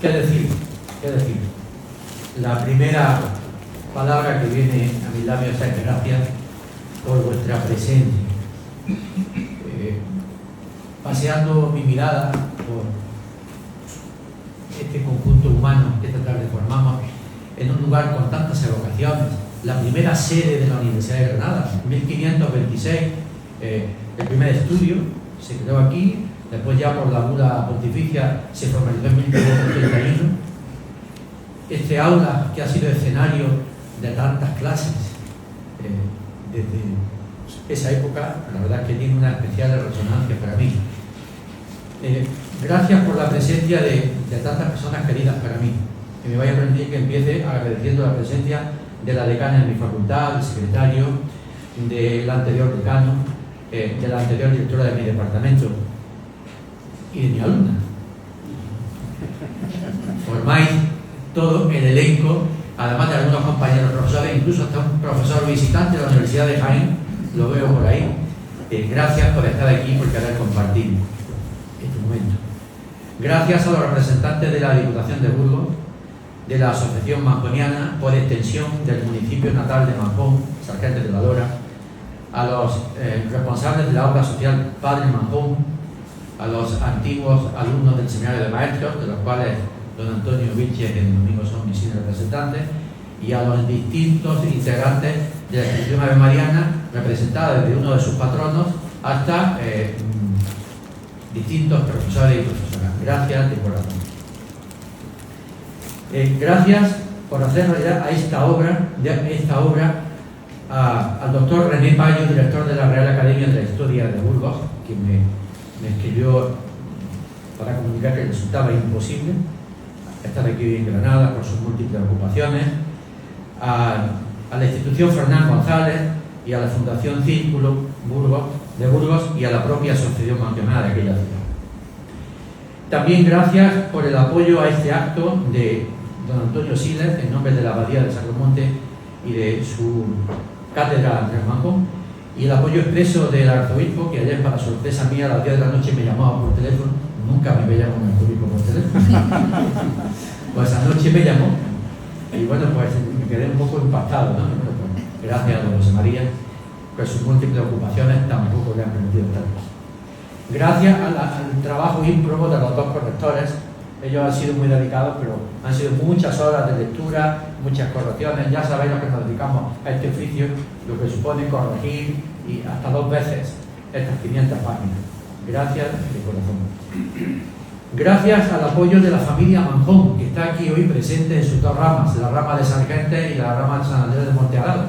¿Qué decir? La primera palabra que viene a mis labios es gracias por vuestra presencia. Paseando mi mirada por este conjunto humano que esta tarde formamos en un lugar con tantas evocaciones, la primera sede de la Universidad de Granada, en 1526, el primer estudio se creó aquí, después ya por la bula pontificia se formalizó en 1531. Este aula que ha sido escenario de tantas clases desde esa época, la verdad es que tiene una especial resonancia para mí. Gracias por la presencia de tantas personas queridas para mí. Que me vaya a permitir que empiece agradeciendo la presencia de la decana de mi facultad, del secretario, del anterior decano, de la anterior directora de mi departamento y de mi alumna. Formáis todo el elenco, además de algunos compañeros profesores, incluso hasta un profesor visitante de la Universidad de Jaén, lo veo por ahí. Gracias por estar aquí, por querer compartir este momento. Gracias a los representantes de la Diputación de Burgos, de la Asociación Manjoniana, por extensión del municipio natal de Manjón, Sargentes de la Lora, a los responsables de la obra social Padre Manjón, a los antiguos alumnos del Seminario de Maestros, de los cuales don Antonio Vilches y el domingo son mis representantes, y a los distintos integrantes de la institución Ave Mariana, representada desde uno de sus patronos hasta distintos profesores y profesoras. Gracias de corazón. Gracias por hacer realidad a esta obra al doctor René Payo, director de la Real Academia de la Historia de Burgos, que me escribió para comunicar que resultaba imposible estar aquí en Granada por sus múltiples ocupaciones, a la institución Fernán González y a la Fundación Círculo de Burgos y a la propia Asociación Manjoniana de aquella ciudad. También gracias por el apoyo a este acto de don Antonio Siles, en nombre de la Abadía de Sacromonte y de su cátedra Andrés Manjón, y el apoyo expreso del arzobispo, que ayer, para sorpresa mía, a las 10 de la noche me llamaba por teléfono. Nunca me veía con el arzobispo por teléfono. Pues anoche me llamó y bueno, pues me quedé un poco impactado, ¿no? Bueno, pues, gracias a don José María, pues sus múltiples ocupaciones tampoco le han permitido estar aquí. Gracias al trabajo ímprobo de los dos correctores. Ellos han sido muy dedicados, pero han sido muchas horas de lectura, muchas correcciones. Ya sabéis lo que nos dedicamos a este oficio, lo que supone corregir y hasta 2 veces estas 500 páginas. Gracias de corazón. Gracias al apoyo de la familia Manjón, que está aquí hoy presente en sus 2 ramas, la rama de Sargentes y la rama de San Andrés de Monteagudo.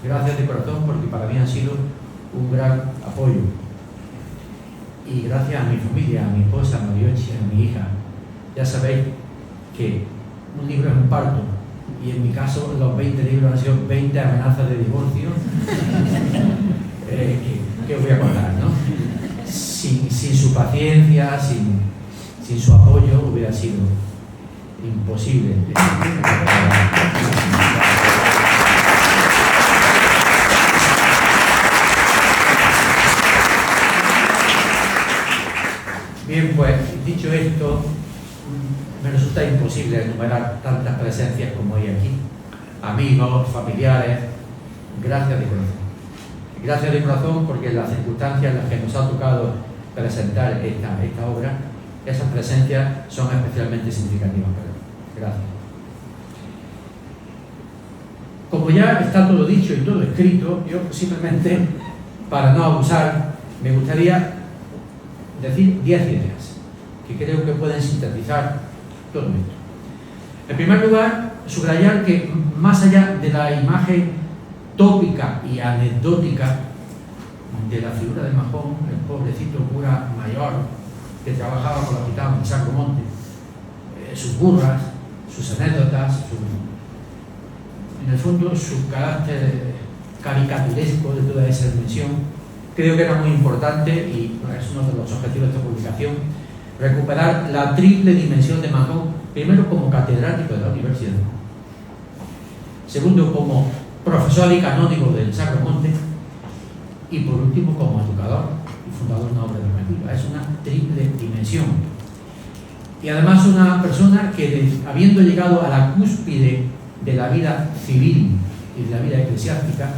Gracias de corazón, porque para mí han sido un gran apoyo. Y gracias a mi familia, a mi esposa, a Mariochi, a mi hija. Ya sabéis que un libro es un parto, y en mi caso los 20 libros han sido 20 amenazas de divorcio. ¿Qué os voy a contar, no? Sin su paciencia, sin su apoyo, hubiera sido imposible. Bien, pues dicho esto, me resulta imposible enumerar tantas presencias como hay aquí. Amigos, familiares, gracias de corazón. Gracias de corazón porque las circunstancias en las que nos ha tocado presentar esta obra, esas presencias son especialmente significativas para mí. Gracias. Como ya está todo dicho y todo escrito, yo simplemente, para no abusar, me gustaría decir 10 ideas que creo que pueden sintetizar todo esto. En primer lugar, subrayar que más allá de la imagen tópica y anecdótica de la figura de Manjón, el pobrecito cura mayor que trabajaba con los gitanos en Sacromonte, sus burras, sus anécdotas, en el fondo su carácter caricaturesco de toda esa dimensión, creo que era muy importante y es uno de los objetivos de esta publicación, recuperar la triple dimensión de Manjón, primero como catedrático de la universidad, segundo como profesor y canónigo del Sacromonte y por último como educador y fundador de una obra educativa. Es una triple dimensión. y además una persona que, habiendo llegado a la cúspide de la vida civil y de la vida eclesiástica,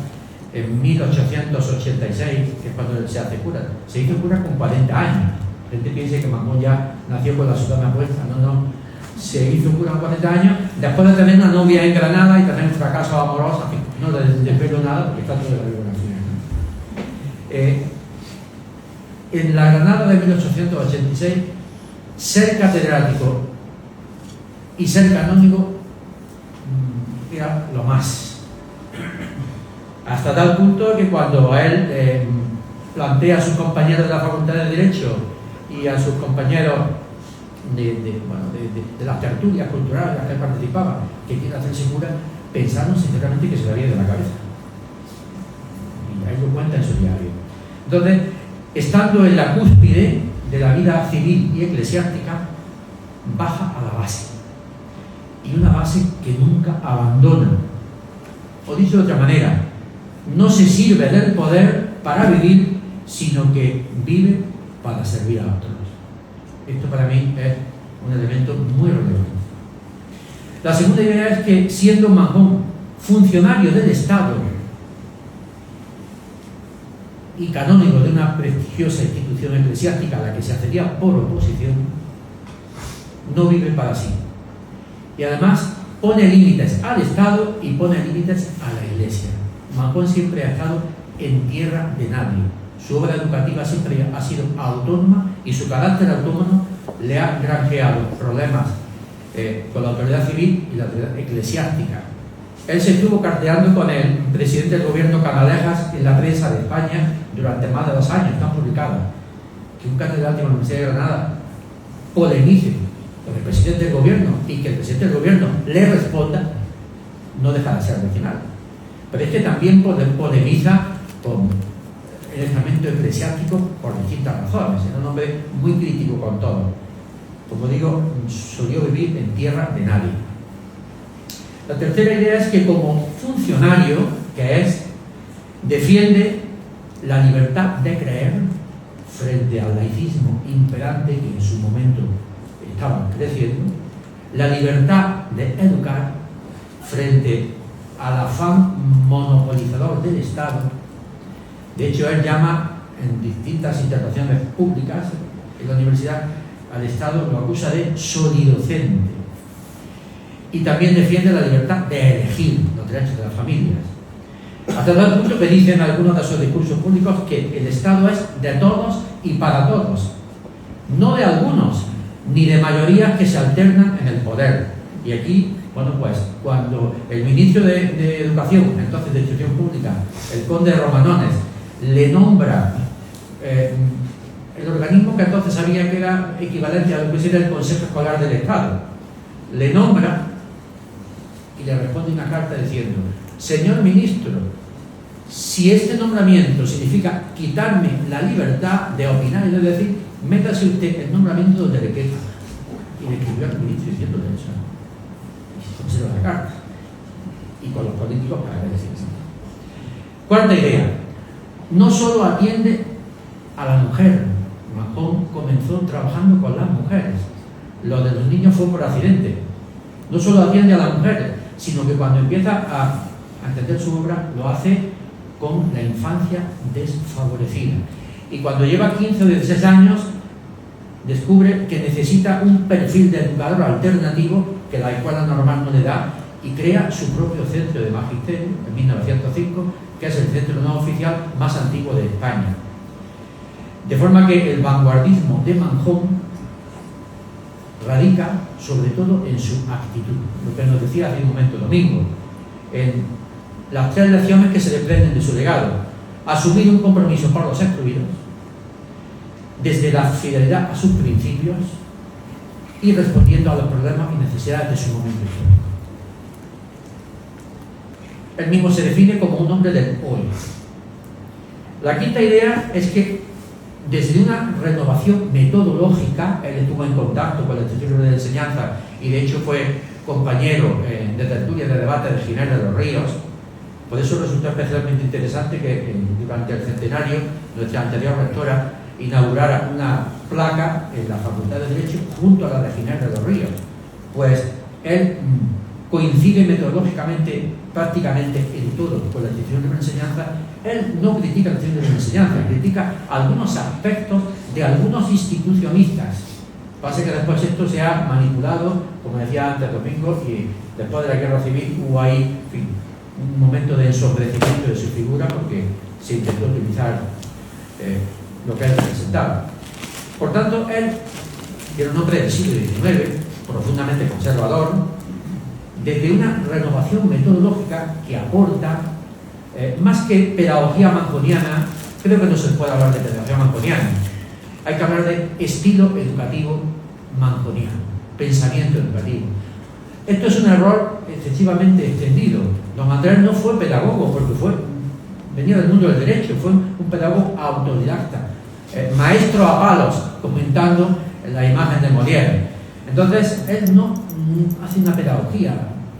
en 1886, que es cuando él se hace cura, se hizo cura con 40 años. La gente piensa que Manjón ya nació con la sotana puesta. No, se hizo cura con 40 años, después de tener una novia en Granada y tener un fracaso amoroso. No le desvelo nada porque está todo de la biografía. En la Granada de 1886, ser catedrático y ser canónigo era lo más. Hasta tal punto que cuando él plantea a sus compañeros de la Facultad de Derecho y a sus compañeros de las tertulias culturales en las que él participaba, que quiere hacerse cura, pensaron sinceramente que se le había ido de la cabeza. Y ahí lo cuenta en su diario. Entonces, estando en la cúspide de la vida civil y eclesiástica, baja a la base. Y una base que nunca abandona. O dicho de otra manera, no se sirve del poder para vivir, sino que vive para servir a otros. Esto para mí es un elemento muy relevante. La segunda idea es que, siendo Manjón funcionario del Estado y canónigo de una prestigiosa institución eclesiástica a la que se accedía por oposición, no vive para sí. Y además pone límites al Estado y pone límites a la Iglesia. Manjón siempre ha estado en tierra de nadie. Su obra educativa siempre ha sido autónoma y su carácter autónomo le ha granjeado problemas con la autoridad civil y la autoridad eclesiástica. Él se estuvo carteando con el presidente del gobierno Canalejas en la prensa de España durante más de 2 años. Están publicadas. Que un catedrático de la Universidad de Granada polemice con el presidente del gobierno y que el presidente del gobierno le responda, no deja de ser original. Pero es que también polemiza con el estamento eclesiástico por distintas razones. Era un hombre muy crítico con todo. Como digo, solió vivir en tierra de nadie. La tercera idea es que como funcionario, que es, defiende la libertad de creer frente al laicismo imperante que en su momento estaba creciendo, la libertad de educar frente al afán monopolizador del Estado. De hecho, él llama en distintas intervenciones públicas en la universidad al Estado, lo acusa de solidocente. Y también defiende la libertad de elegir los derechos de las familias. Hasta tal punto que dice en algunos de sus discursos públicos que el Estado es de todos y para todos, no de algunos, ni de mayorías que se alternan en el poder. Y aquí, bueno, pues cuando el ministro de Educación, entonces de Instrucción Pública, el conde Romanones, le nombra el organismo que entonces sabía que era equivalente a lo que era el Consejo Escolar del Estado, le nombra y le responde una carta diciendo: señor ministro, si este nombramiento significa quitarme la libertad de opinar y de decir, métase usted el nombramiento donde le quepa. Y le escribió al ministro diciéndole eso. Y se conserva la carta. Y con los políticos para ver eso. Cuarta idea: no solo atiende a la mujer. Manjón comenzó trabajando con las mujeres. Lo de los niños fue por accidente. No solo atiende a las mujeres, sino que cuando empieza a entender su obra, lo hace con la infancia desfavorecida. Y cuando lleva 15 o 16 años, descubre que necesita un perfil de educador alternativo que la escuela normal no le da, y crea su propio centro de magisterio en 1905, que es el centro no oficial más antiguo de España. De forma que el vanguardismo de Manjón radica sobre todo en su actitud, lo que nos decía hace un momento Domingo, en las 3 lecciones que se desprenden de su legado: asumir un compromiso por los excluidos, desde la fidelidad a sus principios y respondiendo a los problemas y necesidades de su momento histórico. Él mismo se define como un hombre del hoy. La quinta idea es que desde una renovación metodológica, él estuvo en contacto con el Instituto de Enseñanza y de hecho fue compañero de tertulia de debate de Ginés de los Ríos. Por eso resulta especialmente interesante que durante el centenario nuestra anterior rectora inaugurara una placa en la Facultad de Derecho junto a la de Giner de los Ríos. Pues él coincide metodológicamente prácticamente en todo con la institución de la enseñanza. Él no critica la institución de la enseñanza, critica algunos aspectos de algunos institucionistas. Pasa que después esto se ha manipulado, como decía antes Domingo, y después de la guerra civil hubo ahí, en fin, un momento de ensombrecimiento de su figura porque se intentó utilizar lo que él representaba. Por tanto, él era un hombre del siglo XIX, profundamente conservador, desde una renovación metodológica que aporta, más que pedagogía manzoniana, creo que no se puede hablar de pedagogía manzoniana, hay que hablar de estilo educativo manzoniano, pensamiento educativo. Esto es un error excesivamente extendido. Don Andrés no fue pedagogo porque venía del mundo del derecho, fue un pedagogo autodidacta, maestro a palos, comentando la imagen de Molière. Entonces, él no hace una pedagogía,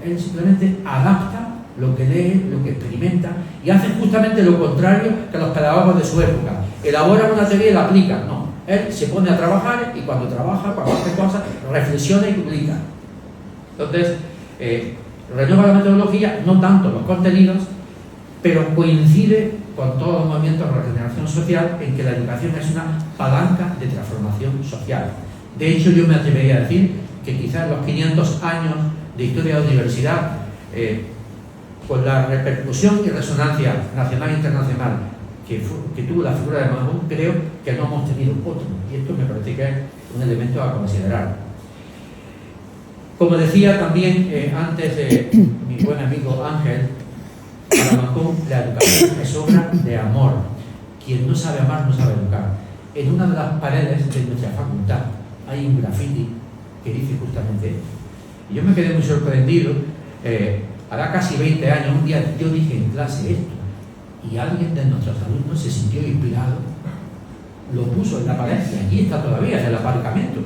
él simplemente adapta lo que lee, lo que experimenta, y hace justamente lo contrario que los pedagogos de su época. Elabora una teoría y la aplica. No, él se pone a trabajar y cuando trabaja, cuando hace cosas, reflexiona y publica. Entonces, renueva la metodología, no tanto los contenidos, pero coincide con todos los movimientos de regeneración social en que la educación es una palanca de transformación social. De hecho, yo me atrevería a decir que quizás los 500 años de historia de la universidad, con la repercusión y resonancia nacional e internacional que tuvo la figura de Manjón, creo que no hemos tenido otro. Y esto me parece que es un elemento a considerar. Como decía también antes mi buen amigo Ángel, para Manjón la educación es obra de amor. Quien no sabe amar no sabe educar. En una de las paredes de nuestra facultad hay un graffiti que dice justamente esto. Y yo me quedé muy sorprendido. Hará casi 20 años, un día yo dije en clase esto, y alguien de nuestros alumnos se sintió inspirado, lo puso en la pared, y allí está todavía, en el aparcamiento.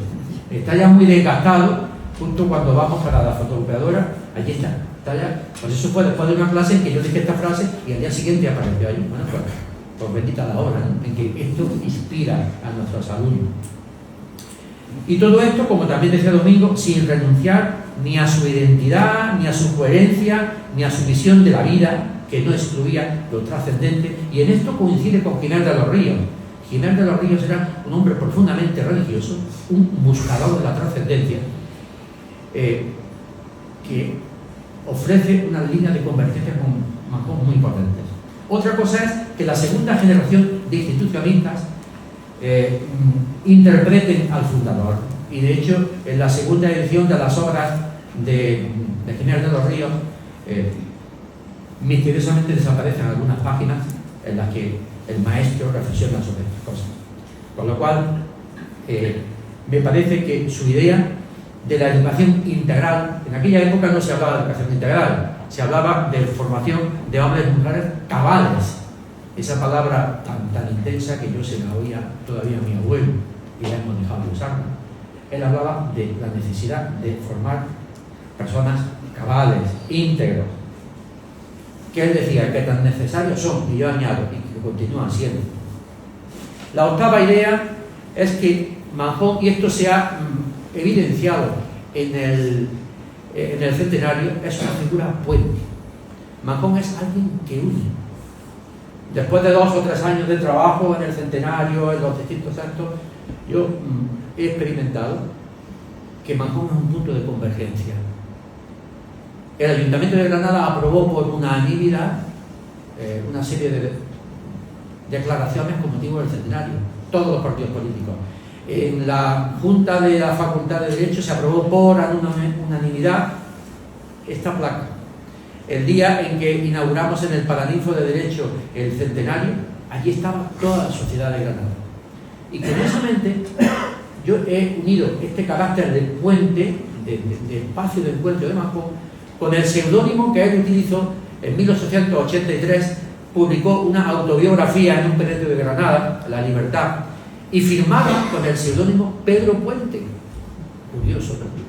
Está ya muy desgastado, justo cuando vamos para la fotocopiadora, allí está ya. Pues eso fue después de una clase en que yo dije esta frase, y al día siguiente apareció ahí. Bueno, pues bendita la obra, ¿no?, en que esto inspira a nuestros alumnos. Y todo esto, como también decía Domingo, sin renunciar ni a su identidad, ni a su coherencia, ni a su visión de la vida, que no excluía lo trascendente. Y en esto coincide con Giner de los Ríos. Giner de los Ríos era un hombre profundamente religioso, un buscador de la trascendencia, que ofrece una línea de convergencia con Manjón muy potentes. Otra cosa es que la segunda generación de institucionalistas interpreten al fundador, y de hecho en la segunda edición de las obras de Giner de los Ríos misteriosamente desaparecen algunas páginas en las que el maestro reflexiona sobre estas cosas, con lo cual me parece que su idea de la educación integral, en aquella época no se hablaba de educación integral, se hablaba de formación de hombres y mujeres cabales. Esa palabra tan intensa que yo se la oía todavía a mi abuelo y la hemos dejado de usarla. Él hablaba de la necesidad de formar personas cabales, íntegros, que él decía que tan necesarios son, y yo añado, y que continúan siendo. La octava idea es que Manjón, y esto se ha evidenciado en el centenario, es una figura puente. Manjón es alguien que une. Después de 2 o 3 años de trabajo en el centenario, en los distintos actos, yo he experimentado que Manjón es un punto de convergencia. El Ayuntamiento de Granada aprobó por unanimidad una serie de declaraciones con motivo del centenario, todos los partidos políticos. En la Junta de la Facultad de Derecho se aprobó por unanimidad esta placa. El día en que inauguramos en el Paraninfo de Derecho el centenario, allí estaba toda la sociedad de Granada. Y curiosamente, yo he unido este carácter de puente, de espacio de encuentro de Manjón, con el seudónimo que él utilizó en 1883, publicó una autobiografía en un periódico de Granada, La Libertad, y firmaba con el seudónimo Pedro Puente. Curioso, ¿no?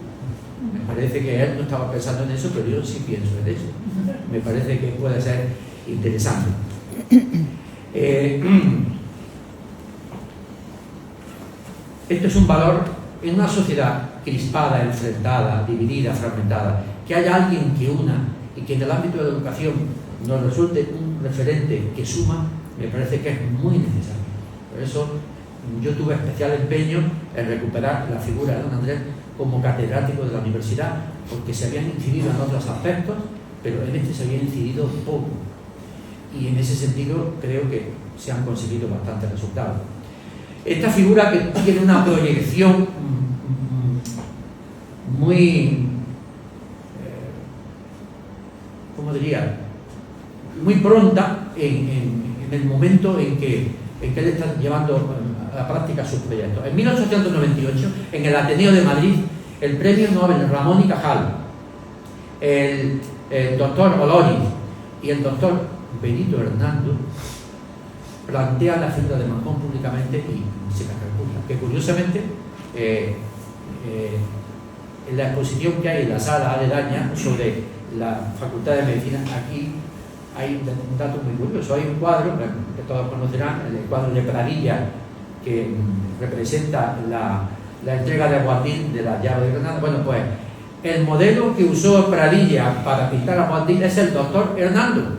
Me parece que él no estaba pensando en eso, pero yo sí pienso en eso. Me parece que puede ser interesante. Esto es un valor en una sociedad crispada, enfrentada, dividida, fragmentada. Que haya alguien que una y que en el ámbito de la educación nos resulte un referente que suma, me parece que es muy necesario. Por eso yo tuve especial empeño en recuperar la figura de don Andrés como catedrático de la universidad, porque se habían incidido en otros aspectos, pero en este se había incidido poco. Y en ese sentido creo que se han conseguido bastantes resultados. Esta figura que tiene una proyección muy, ¿cómo diría?, muy pronta en el momento en que él está llevando a la práctica sus proyectos. En 1898, en el Ateneo de Madrid, el premio Nobel Ramón y Cajal, el doctor Olóriz y el doctor Benito Hernando plantean la figura de Manjón públicamente y se la recusa. Que curiosamente, en la exposición que hay en la sala aledaña sobre la Facultad de Medicina, aquí hay un dato muy curioso. Hay un cuadro que todos conocerán, el cuadro de Pradilla, que representa la entrega de Boabdil de la llave de Granada. Bueno, pues el modelo que usó Pradilla para pintar a Boabdil es el doctor Hernando.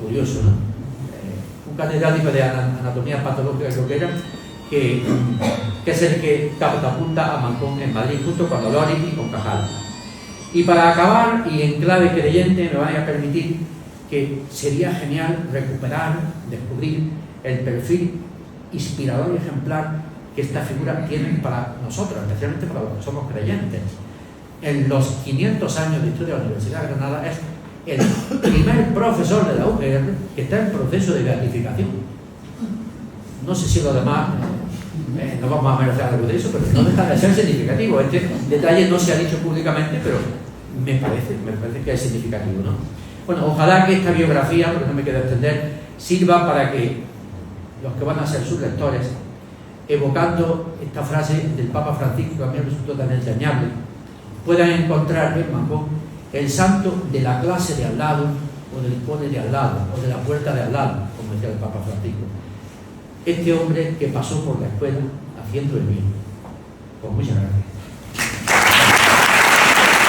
Curioso, ¿no? Un catedrático de anatomía patológica, creo que era, que es el que catapulta a Manjón en Madrid, justo con Olóriz y con Cajal. Y para acabar, y en clave creyente, me van a permitir que sería genial recuperar, descubrir el perfil inspirador y ejemplar que esta figura tiene para nosotros, especialmente para los que somos creyentes. En los 500 años de historia de la Universidad de Granada es el primer profesor de la UGR que está en proceso de beatificación. No sé si lo demás no vamos a merecer algo de eso, pero no deja de ser significativo. Este detalle no se ha dicho públicamente, pero me parece que es significativo, ¿no? Bueno, ojalá que esta biografía, porque no me quiero extender, sirva para que los que van a ser sus lectores, evocando esta frase del Papa Francisco, que a mí me resultó tan entrañable, puedan encontrar en Manjón el santo de la clase de al lado, o del cole de al lado, o de la puerta de al lado, como decía el Papa Francisco. Este hombre que pasó por la escuela haciendo el bien. Pues muchas gracias.